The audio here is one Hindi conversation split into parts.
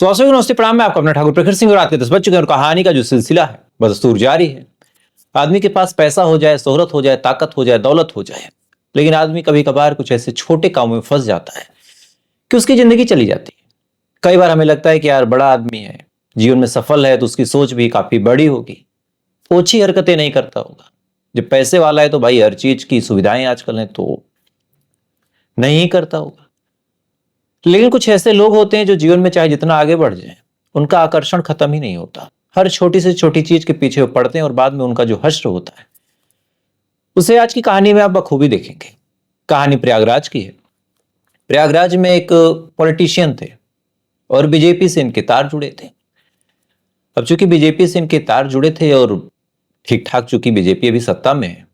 तो आप सभी को नमस्ते प्रणाम। मैं आपका अपना ठाकुर प्रखर सिंह और रात के 10 बज चुके हैं और कहानी का जो सिलसिला है बदस्तूर जारी है। आदमी के पास पैसा हो जाए, शोहरत हो जाए, ताकत हो जाए, दौलत हो जाए, लेकिन आदमी कभी कभार कुछ ऐसे छोटे कामों में फंस जाता है कि उसकी जिंदगी चली जाती है। कई बार हमें लगता है कि यार बड़ा आदमी है, जीवन में सफल है, तो उसकी सोच भी काफी बड़ी होगी, ओछी हरकतें नहीं करता होगा। जब पैसे वाला है तो भाई हर चीज की सुविधाएं आजकल हैं तो नहीं करता होगा। लेकिन कुछ ऐसे लोग होते हैं जो जीवन में चाहे जितना आगे बढ़ जाए, उनका आकर्षण खत्म ही नहीं होता। हर छोटी से छोटी चीज के पीछे वो पड़ते हैं और बाद में उनका जो हश्र होता है उसे आज की कहानी में आप बखूबी देखेंगे। कहानी प्रयागराज की है। प्रयागराज में एक पॉलिटिशियन थे और बीजेपी से इनके तार जुड़े थे। अब चूंकि बीजेपी से इनके तार जुड़े थे और ठीक ठाक चूंकि बीजेपी अभी सत्ता में है,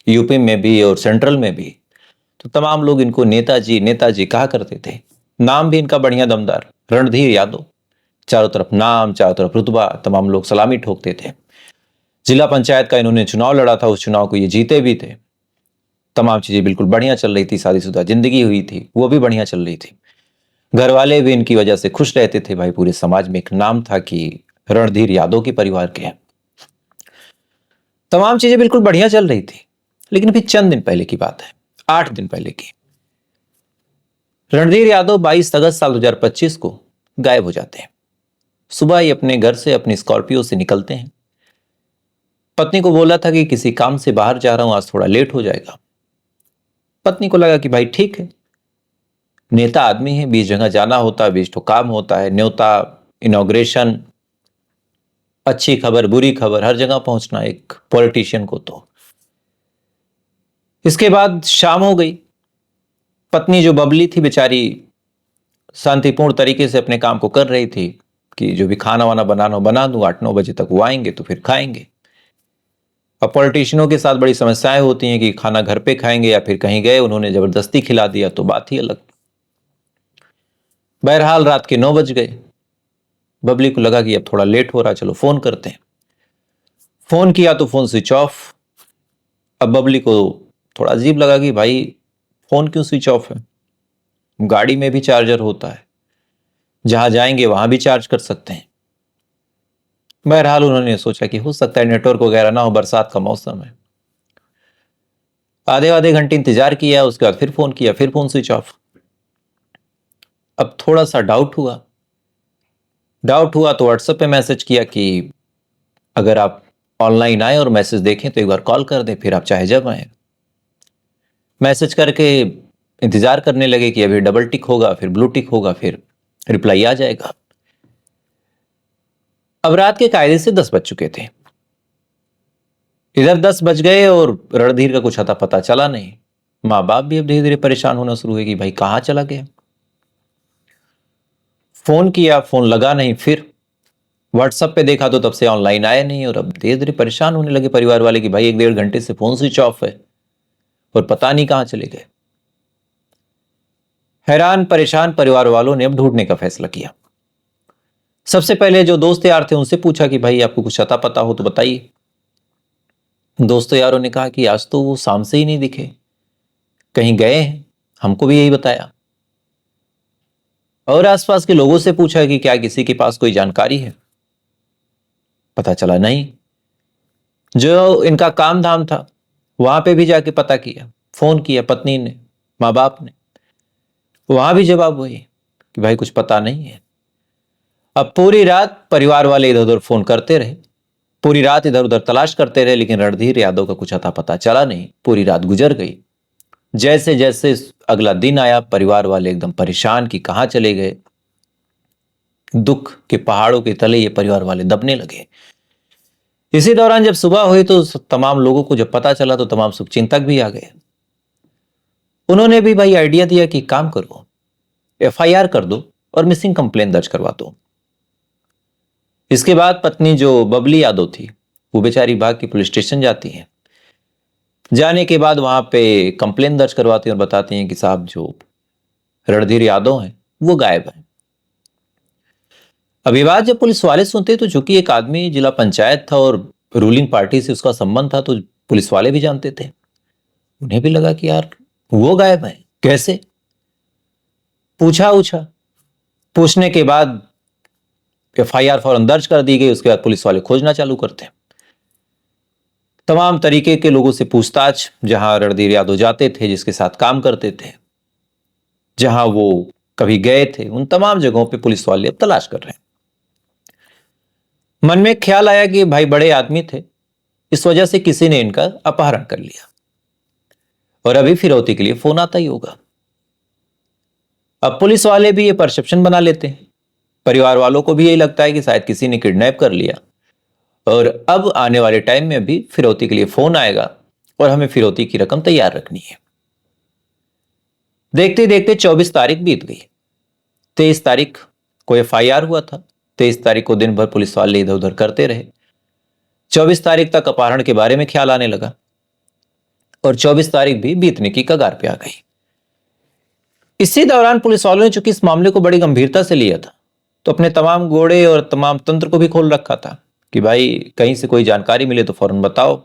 यूपी में भी और सेंट्रल में भी, तो तमाम लोग इनको नेताजी नेताजी कहा करते थे। नाम भी इनका बढ़िया दमदार, रणधीर यादव। चारों तरफ नाम, चारों तरफ रुतबा, तमाम लोग सलामी ठोकते थे। जिला पंचायत का इन्होंने चुनाव लड़ा था, उस चुनाव को ये जीते भी थे। तमाम चीजें बिल्कुल बढ़िया चल रही थी, शादीशुदा जिंदगी हुई थी, वो भी बढ़िया चल रही थी। घर वाले भी इनकी वजह से खुश रहते थे। भाई पूरे समाज में एक नाम था कि रणधीर यादव के परिवार के हैं। तमाम चीजें बिल्कुल बढ़िया चल रही थी, लेकिन अभी चंद दिन पहले की बात है, 8 दिन पहले की। रणधीर यादव 22 अगस्त साल 2025 को गायब हो जाते हैं। सुबह ही अपने घर से अपनी स्कॉर्पियो से निकलते हैं। पत्नी को बोला था कि किसी काम से बाहर जा रहा हूं, आज थोड़ा लेट हो जाएगा। पत्नी को लगा कि भाई ठीक है, नेता आदमी है, 20 जगह जाना होता है, 20 तो काम होता है, न्योता, इनॉग्रेशन, अच्छी खबर बुरी खबर, हर जगह पहुंचना एक पॉलिटिशियन को। तो इसके बाद शाम हो गई। पत्नी जो बबली थी बेचारी शांतिपूर्ण तरीके से अपने काम को कर रही थी कि जो भी खाना वाना बनाना बना दूं, 8-9 बजे तक वो आएंगे तो फिर खाएंगे। अब पॉलिटिशियनों के साथ बड़ी समस्याएं होती हैं कि खाना घर पे खाएंगे या फिर कहीं गए उन्होंने जबरदस्ती खिला दिया तो बात ही अलग। बहरहाल रात के 9 बज गए। बबली को लगा कि अब थोड़ा लेट हो रहा, चलो फोन करते हैं। फोन किया तो फोन स्विच ऑफ। अब बबली को थोड़ा अजीब लगा कि भाई फोन क्यों स्विच ऑफ है, गाड़ी में भी चार्जर होता है, जहां जाएंगे वहां भी चार्ज कर सकते हैं। बहरहाल उन्होंने सोचा कि हो सकता है नेटवर्क वगैरह ना हो, बरसात का मौसम है। आधे आधे घंटे इंतजार किया, उसके बाद फिर फोन किया, फिर फोन स्विच ऑफ। अब थोड़ा सा डाउट हुआ तो व्हाट्सएप पे मैसेज किया कि अगर आप ऑनलाइन आए और मैसेज देखें तो एक बार कॉल कर दें, फिर आप चाहे जब आए। मैसेज करके इंतजार करने लगे कि अभी डबल टिक होगा, फिर ब्लू टिक होगा, फिर रिप्लाई आ जाएगा। अब रात के कायदे से 10 बज चुके थे। इधर 10 बज गए और रणधीर का कुछ अता पता चला नहीं। माँ बाप भी अब धीरे धीरे परेशान होना शुरू हुए कि भाई कहां चला गया। फोन किया, फोन लगा नहीं, फिर व्हाट्सएप पे देखा तो तब से ऑनलाइन आया नहीं। और अब धीरे धीरे परेशान होने लगे परिवार वाले कि भाई 1-1.5 घंटे से फोन स्विच ऑफ है और पता नहीं कहां चले गए। हैरान परेशान परिवार वालों ने अब ढूंढने का फैसला किया। सबसे पहले जो दोस्त यार थे उनसे पूछा कि भाई आपको कुछ अता पता हो तो बताइए। दोस्तों यारों ने कहा कि आज तो वो शाम से ही नहीं दिखे, कहीं गए हैं, हमको भी यही बताया। और आसपास के लोगों से पूछा कि क्या किसी के पास कोई जानकारी है, पता चला नहीं। जो इनका काम धाम था वहां पे भी जाके पता किया, फोन किया पत्नी ने, माँ बाप ने, वहां भी जवाब वही कि भाई कुछ पता नहीं है। अब पूरी रात परिवार वाले इधर उधर फोन करते रहे, पूरी रात इधर उधर तलाश करते रहे, लेकिन रणधीर यादव का कुछ अता पता चला नहीं। पूरी रात गुजर गई। जैसे जैसे अगला दिन आया परिवार वाले एकदम परेशान कि कहां चले गए। दुख के पहाड़ों के तले ये परिवार वाले दबने लगे। इसी दौरान जब सुबह हुई तो तमाम लोगों को जब पता चला तो तमाम शुभचिंतक भी आ गए। उन्होंने भी भाई आइडिया दिया कि काम करो, एफआईआर कर दो और मिसिंग कंप्लेन दर्ज करवा दो। इसके बाद पत्नी जो बबली यादव थी वो बेचारी भाग के पुलिस स्टेशन जाती है। जाने के बाद वहां पे कंप्लेन दर्ज करवाती हैं और बताती हैं कि साहब जो रणधीर यादव हैं वो गायब हैं। अब ये बात जब पुलिस वाले सुनते तो चूंकि एक आदमी जिला पंचायत था और रूलिंग पार्टी से उसका संबंध था तो पुलिस वाले भी जानते थे। उन्हें भी लगा कि यार वो गायब है कैसे। पूछा पूछने के बाद FIR फौरन दर्ज कर दी गई। उसके बाद पुलिस वाले खोजना चालू करते हैं। तमाम तरीके के लोगों से पूछताछ, जहां रणधीर यादव जाते थे, जिसके साथ काम करते थे, जहां वो कभी गए थे, उन तमाम जगहों पे पुलिस वाले अब तलाश कर रहे हैं। मन में एक ख्याल आया कि भाई बड़े आदमी थे, इस वजह से किसी ने इनका अपहरण कर लिया और अभी फिरौती के लिए फोन आता ही होगा। अब पुलिस वाले भी ये परसेप्शन बना लेते हैं, परिवार वालों को भी यही लगता है कि शायद किसी ने किडनैप कर लिया और अब आने वाले टाइम में भी फिरौती के लिए फोन आएगा और हमें फिरौती की रकम तैयार रखनी है। देखते देखते 24 तारीख बीत गई। 23 तारीख को FIR हुआ था। 23 तारीख को दिन भर पुलिस वाले इधर उधर करते रहे। 24 तारीख तक अपहरण के बारे में ख्याल आने लगा और 24 तारीख भी बीतने की कगार पे आ गई। इसी दौरान पुलिस वालों ने चूंकि इस मामले को बड़ी गंभीरता से लिया था, तो अपने तमाम गोड़े और तमाम तंत्र को भी खोल रखा था कि भाई कहीं से कोई जानकारी मिले तो फौरन बताओ।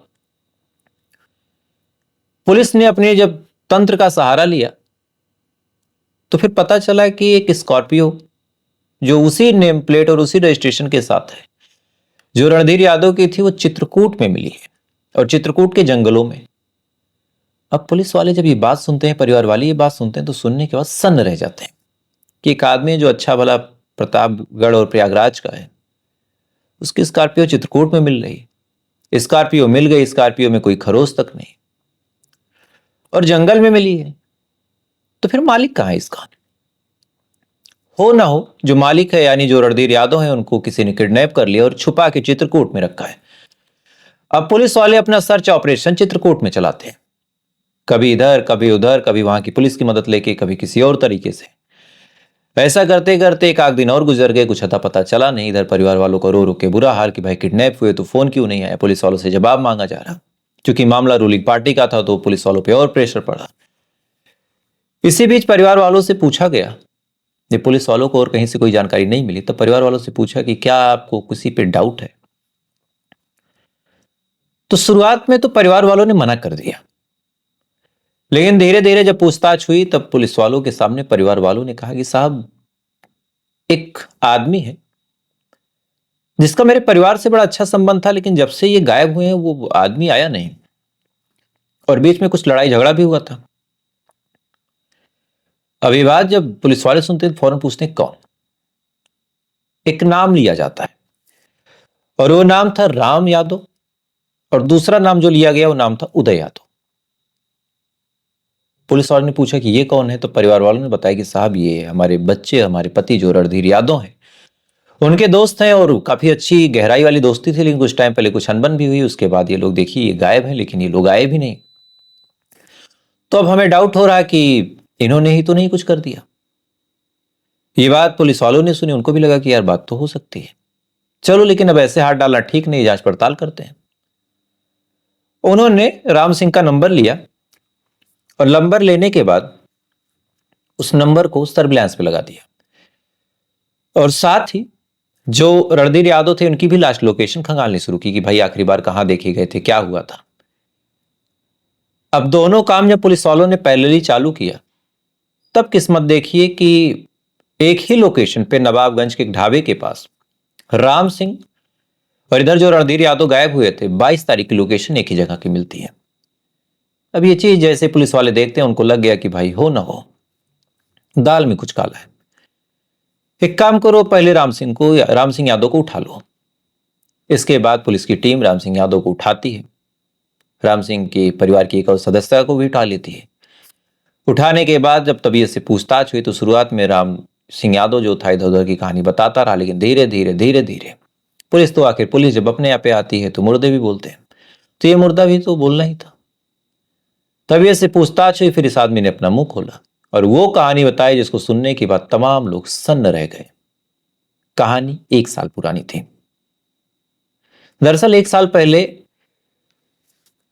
पुलिस ने अपने जब तंत्र का सहारा लिया तो फिर पता चला कि एक स्कॉर्पियो जो उसी नेम प्लेट और उसी रजिस्ट्रेशन के साथ है जो रणधीर यादव की थी, वो चित्रकूट में मिली है और चित्रकूट के जंगलों में। अब पुलिस वाले जब ये बात सुनते हैं, परिवार वाले ये बात सुनते हैं, तो सुनने के बाद सन्न रह जाते हैं कि एक आदमी जो अच्छा भला प्रतापगढ़ और प्रयागराज का है, उसकी स्कॉर्पियो चित्रकूट में मिल रही। स्कॉर्पियो मिल गई, स्कॉर्पियो में कोई खरोच तक नहीं और जंगल में मिली है, तो फिर मालिक कहां है इसका? हो ना हो जो मालिक है यानी जो रणधीर यादव है, उनको किसी ने किडनैप कर लिया और छुपा के चित्रकूट में रखा है। अब पुलिस वाले अपना सर्च ऑपरेशन चित्रकूट में चलाते हैं, कभी इधर कभी उधर, कभी वहां की पुलिस की मदद लेके, कभी किसी और तरीके से। ऐसा करते करते एक आध दिन और गुजर गए, कुछ अता पता चला नहीं। इधर परिवार वालों को रो रो के बुरा हाल कि भाई किडनैप हुए तो फोन क्यों नहीं आया। पुलिस वालों से जवाब मांगा जा रहा, क्योंकि मामला रूलिंग पार्टी का था तो पुलिस वालों पर और प्रेशर पड़ा। इसी बीच परिवार वालों से पूछा गया, जब पुलिस वालों को और कहीं से कोई जानकारी नहीं मिली, तब परिवार वालों से पूछा कि क्या आपको किसी पे डाउट है? तो शुरुआत में तो परिवार वालों ने मना कर दिया, लेकिन धीरे धीरे जब पूछताछ हुई तब पुलिस वालों के सामने परिवार वालों ने कहा कि साहब, एक आदमी है जिसका मेरे परिवार से बड़ा अच्छा संबंध था, लेकिन जब से ये गायब हुए हैं वो आदमी आया नहीं और बीच में कुछ लड़ाई झगड़ा भी हुआ था। अभी बात जब पुलिस वाले सुनते हैं फौरन पूछते हैं कौन। एक नाम लिया जाता है और वो नाम था राम यादव और दूसरा नाम जो लिया गया वो नाम था उदय यादव। पुलिस वालों ने पूछा कि ये कौन है, तो परिवार वालों ने बताया कि साहब ये हमारे बच्चे, हमारे पति जो रणधीर यादव हैं, उनके दोस्त हैं और काफी अच्छी गहराई वाली दोस्ती थी, लेकिन कुछ टाइम पहले कुछ अनबन भी हुई। उसके बाद ये लोग देखिए ये गायब है, लेकिन ये लोग आए भी नहीं। तो अब हमें डाउट हो रहा है कि इन्होंने ही तो नहीं कुछ कर दिया। ये बात पुलिस वालों ने सुनी, उनको भी लगा कि यार बात तो हो सकती है, चलो लेकिन अब ऐसे हाथ डालना ठीक नहीं, जांच पड़ताल करते हैं। उन्होंने राम सिंह का नंबर लिया और नंबर लेने के बाद उस नंबर को सर्विलांस पे लगा दिया और साथ ही जो रणधीर यादव थे उनकी भी लास्ट लोकेशन खंगालनी शुरू की कि भाई आखिरी बार कहां देखे गए थे, क्या हुआ था। अब दोनों काम जब पुलिस वालों ने पैरेलली चालू किया, तब किस्मत देखिए कि एक ही लोकेशन पे नवाबगंज के एक ढाबे के पास राम सिंह और इधर जो रणधीर यादव गायब हुए थे, 22 तारीख की लोकेशन एक ही जगह की मिलती है। अब ये चीज जैसे पुलिस वाले देखते हैं, उनको लग गया कि भाई हो ना हो दाल में कुछ काला है। एक काम करो, पहले राम सिंह यादव को उठा लो। इसके बाद पुलिस की टीम राम सिंह यादव को उठाती है, राम सिंह के परिवार की एक और सदस्य को भी उठा लेती है। उठाने के बाद जब तबीयत से पूछताछ हुई तो शुरुआत में राम सिंह यादव जो था इधर उधर की कहानी बताता रहा, लेकिन धीरे धीरे पुलिस तो आखिर पुलिस जब अपने यहाँ पे आती है तो मुर्दे भी बोलते हैं, तो ये मुर्दा भी तो बोलना ही था। तबीयत से पूछताछ हुई, फिर इस आदमी ने अपना मुंह खोला और वो कहानी बताई जिसको सुनने के बाद तमाम लोग सन्न रह गए। कहानी 1 साल पुरानी थी। दरअसल 1 साल पहले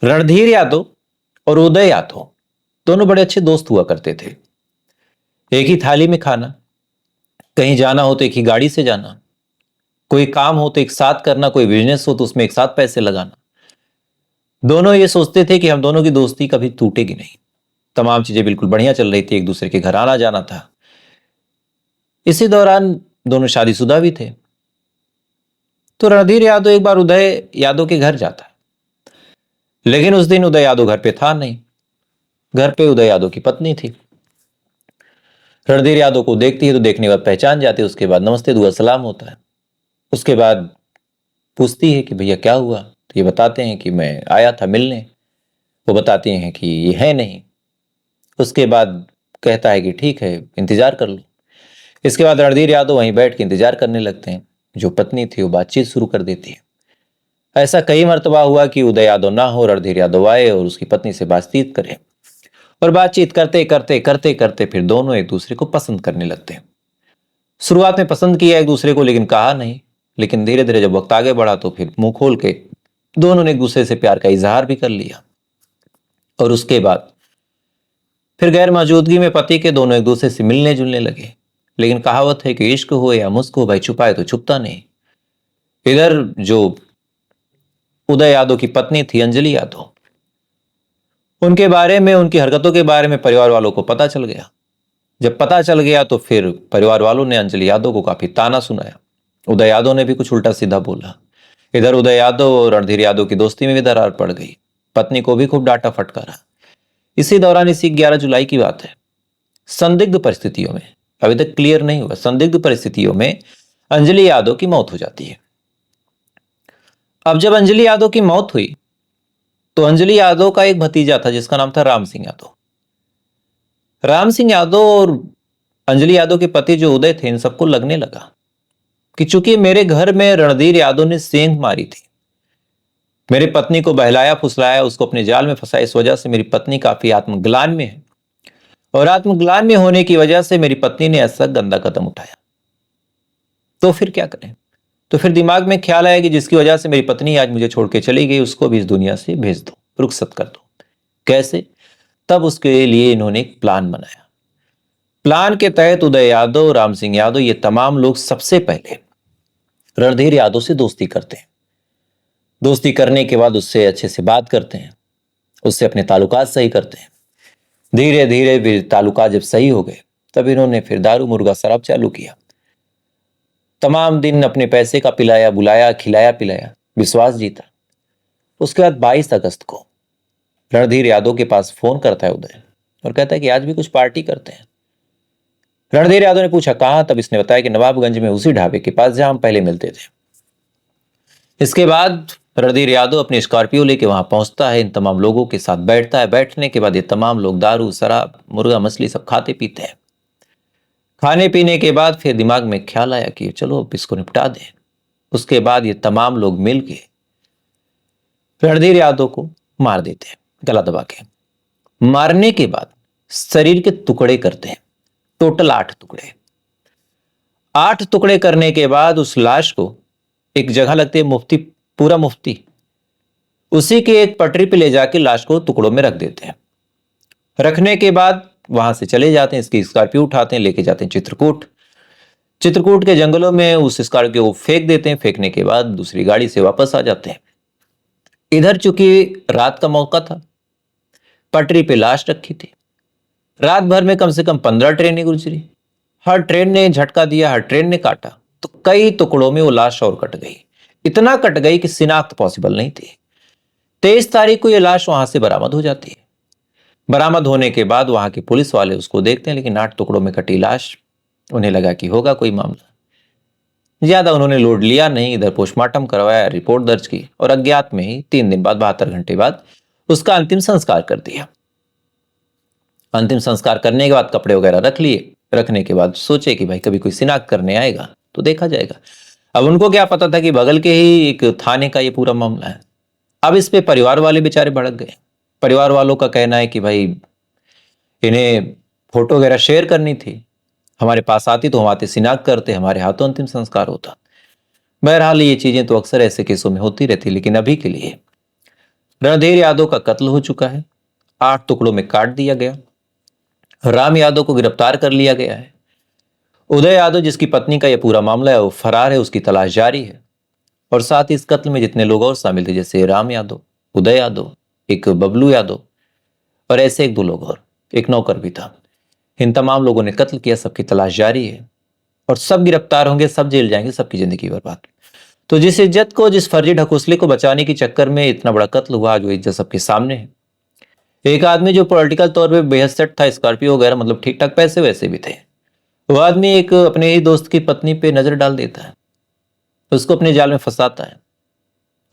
रणधीर यादव और उदय यादव दोनों बड़े अच्छे दोस्त हुआ करते थे। एक ही थाली में खाना, कहीं जाना हो तो एक ही गाड़ी से जाना, कोई काम हो तो एक साथ करना, कोई बिजनेस हो तो उसमें एक साथ पैसे लगाना। दोनों ये सोचते थे कि हम दोनों की दोस्ती कभी टूटेगी नहीं। तमाम चीजें बिल्कुल बढ़िया चल रही थी, एक दूसरे के घर आना जाना था। इसी दौरान दोनों शादीशुदा भी थे तो रणधीर यादव एक बार उदय यादव के घर जाता है, लेकिन उस दिन उदय यादव घर पे था नहीं। घर पे उदय यादव की पत्नी थी। रणधीर यादव को देखती है तो देखने के बाद पहचान जाती है। उसके बाद नमस्ते दुआ सलाम होता है। उसके बाद पूछती है कि भैया क्या हुआ, तो ये बताते हैं कि मैं आया था मिलने। वो बताते हैं कि ये है नहीं। उसके बाद कहता है कि ठीक है इंतजार कर लो। इसके बाद रणधीर यादव वहीं बैठ के इंतजार करने लगते हैं। जो पत्नी थी वो बातचीत शुरू कर देती है। ऐसा कई मर्तबा हुआ कि उदय यादव ना हो, रणधीर यादव आए और उसकी पत्नी से बातचीत करें, और बातचीत करते करते करते करते फिर दोनों एक दूसरे को पसंद करने लगते हैं। शुरुआत में पसंद किया एक दूसरे को, लेकिन कहा नहीं। लेकिन धीरे धीरे जब वक्त आगे बढ़ा तो फिर मुंह खोल के दोनों ने एक दूसरे से प्यार का इजहार भी कर लिया। और उसके बाद फिर गैर मौजूदगी में पति के दोनों एक दूसरे से मिलने जुलने लगे। लेकिन कहावत है कि इश्क हो या मुस्क हो, भाई छुपाए तो छुपता नहीं। इधर जो उदय यादव की पत्नी थी अंजलि यादव, उनके बारे में, उनकी हरकतों के बारे में परिवार वालों को पता चल गया। जब पता चल गया तो फिर परिवार वालों ने अंजलि यादव को काफी ताना सुनाया। उदय यादव ने भी कुछ उल्टा सीधा बोला। इधर उदय यादव और रणधीर यादव की दोस्ती में भी दरार पड़ गई। पत्नी को भी खूब डांटा फटकारा। इसी दौरान, इसी 11 जुलाई की बात है, संदिग्ध परिस्थितियों में, अभी तक क्लियर नहीं हुआ, संदिग्ध परिस्थितियों में अंजलि यादव की मौत हो जाती है। अब जब अंजलि यादव की मौत हुई तो अंजलि यादव का एक भतीजा था जिसका नाम था राम सिंह यादव। राम सिंह यादव और अंजलि यादव के पति जो उदय थे, इन सबको लगने लगा कि चूंकि मेरे घर में रणधीर यादव ने सेंध मारी थी, मेरी पत्नी को बहलाया फुसलाया, उसको अपने जाल में फंसाया, इस वजह से मेरी पत्नी काफी आत्मग्लान में है। और आत्मग्लान में होने की वजह से मेरी पत्नी ने ऐसा गंदा कदम उठाया। तो फिर क्या करें? तो फिर दिमाग में ख्याल आया कि जिसकी वजह से मेरी पत्नी आज मुझे छोड़ के चली गई, उसको भी इस दुनिया से भेज दो, रुखसत कर दो। कैसे? तब उसके लिए इन्होंने एक प्लान बनाया। प्लान के तहत उदय यादव, राम सिंह यादव, ये तमाम लोग सबसे पहले रणधीर यादव से दोस्ती करते हैं। दोस्ती करने के बाद उससे अच्छे से बात करते हैं, उससे अपने ताल्लुकात सही करते हैं। धीरे धीरे भी ताल्लुकात जब सही हो गए, तब इन्होंने फिर दारू मुर्गा शराब चालू किया। तमाम दिन अपने पैसे का पिलाया बुलाया, खिलाया पिलाया, विश्वास जीता। उसके बाद 22 अगस्त को रणधीर यादव के पास फोन करता है उदय और कहता है कि आज भी कुछ पार्टी करते हैं। रणधीर यादव ने पूछा कहां, तब इसने बताया कि नवाबगंज में उसी ढाबे के पास जहां हम पहले मिलते थे। इसके बाद रणधीर यादव अपनी स्कॉर्पियो लेके वहां पहुंचता है, इन तमाम लोगों के साथ बैठता है। बैठने के बाद ये तमाम लोग दारू शराब मुर्गा मछली सब खाते पीते हैं। खाने पीने के बाद फिर दिमाग में ख्याल आया कि चलो अब इसको निपटा दें। उसके बाद ये तमाम लोग मिलके रणधीर यादव को मार देते हैं, गला दबा के। मारने के बाद शरीर के टुकड़े करते हैं, टोटल 8 टुकड़े। 8 टुकड़े करने के बाद उस लाश को एक जगह लगती है मुफ्ती, पूरा मुफ्ती, उसी के एक पटरी पे ले जाके लाश को टुकड़ों में रख देते हैं। रखने के बाद वहां से चले जाते हैं, इसकी स्कॉर्पियो उठाते हैं, लेके जाते हैं चित्रकूट। चित्रकूट के जंगलों में उस स्कॉर्पियो को फेंक देते हैं। फेंकने के बाद दूसरी गाड़ी से वापस आ जाते हैं। इधर चूंकि रात का मौका था, पटरी पे लाश रखी थी। रात भर में कम से कम 15 ट्रेनें गुजरी। हर ट्रेन ने झटका दिया, हर ट्रेन ने काटा, तो कई टुकड़ों में वो लाश और कट गई। इतना कट गई कि शिनाख्त पॉसिबल नहीं थी। 23 तारीख को यह लाश वहां से बरामद हो जाती है। बरामद होने के बाद वहां के पुलिस वाले उसको देखते हैं, लेकिन 8 टुकड़ों में कटी लाश, उन्हें लगा कि होगा कोई मामला। ज्यादा उन्होंने लोड लिया नहीं। इधर पोस्टमार्टम करवाया, रिपोर्ट दर्ज की और अज्ञात में ही 3 दिन बाद, 72 घंटे बाद उसका अंतिम संस्कार कर दिया। अंतिम संस्कार करने के बाद कपड़े वगैरह रख लिए। रखने के बाद सोचे कि भाई कभी कोई शिनाख्त करने आएगा तो देखा जाएगा। अब उनको क्या पता था कि बगल के ही एक थाने का ये पूरा मामला है। अब इस पे परिवार वाले बेचारे भड़क गए। परिवार वालों का कहना है कि भाई इन्हें फोटो वगैरह शेयर करनी थी, हमारे पास आती तो हम आते शिनाख्त करते, हमारे हाथों अंतिम संस्कार होता। बहरहाल ये चीजें तो अक्सर ऐसे केसों में होती रहती, लेकिन अभी के लिए रणधीर यादव का कत्ल हो चुका है। 8 टुकड़ों में काट दिया गया। राम यादव को गिरफ्तार कर लिया गया है। उदय यादव जिसकी पत्नी का यह पूरा मामला है वो फरार है, उसकी तलाश जारी है। और साथ ही इस कत्ल में जितने लोग और शामिल थे, जैसे राम यादव, उदय यादव, एक बबलू यादव और ऐसे 1-2 लोग और, एक नौकर भी था, इन तमाम लोगों ने कत्ल किया। सबकी तलाश जारी है और सब गिरफ्तार होंगे, सब जेल जाएंगे, सबकी जिंदगी बर्बाद। तो जिस इज्जत को, जिस फर्जी ढकोसले को बचाने के चक्कर में इतना बड़ा कत्ल हुआ, जो इज्जत सबके सामने है। एक आदमी जो पॉलिटिकल तौर पे बेहद सेट था, स्कॉर्पियो वगैरह, मतलब ठीक ठाक पैसे वैसे भी थे, वो आदमी एक अपने ही दोस्त की पत्नी पे नजर डाल देता है, उसको अपने जाल में फंसाता है।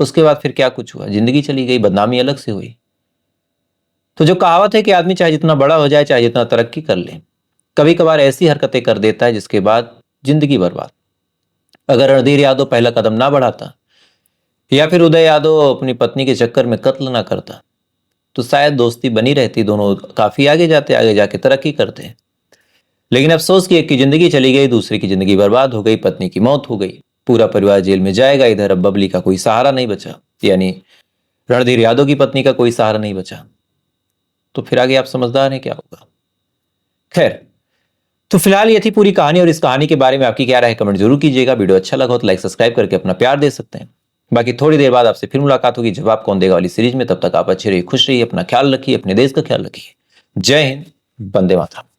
उसके बाद फिर क्या कुछ हुआ, जिंदगी चली गई, बदनामी अलग से हुई। तो जो कहावत है कि आदमी चाहे जितना बड़ा हो जाए, चाहे जितना तरक्की कर ले, कभी कभार ऐसी हरकतें कर देता है जिसके बाद जिंदगी बर्बाद। अगर रणधीर यादव पहला कदम ना बढ़ाता, या फिर उदय यादव अपनी पत्नी के चक्कर में कत्ल ना करता, तो शायद दोस्ती बनी रहती, दोनों काफी आगे जाते, आगे जाके तरक्की करते। लेकिन अफसोस कि एक की जिंदगी चली गई, दूसरे की जिंदगी बर्बाद हो गई, पत्नी की मौत हो गई, पूरा परिवार जेल में जाएगा। इधर अब बबली का कोई सहारा नहीं बचा, यानी रणधीर यादव की पत्नी का कोई सहारा नहीं बचा। तो फिर आगे आप समझदार हैं क्या होगा। खैर, तो फिलहाल ये थी पूरी कहानी, और इस कहानी के बारे में आपकी क्या राय है कमेंट जरूर कीजिएगा। वीडियो अच्छा लगा हो तो लाइक सब्सक्राइब करके अपना प्यार दे सकते हैं। बाकी थोड़ी देर बाद आपसे फिर मुलाकात होगी जवाब कौन देगा वाली सीरीज में। तब तक आप अच्छे रहिए, खुश रहिए, अपना ख्याल रखिए, अपने देश का ख्याल रखिए। जय हिंद, वंदे मातरम।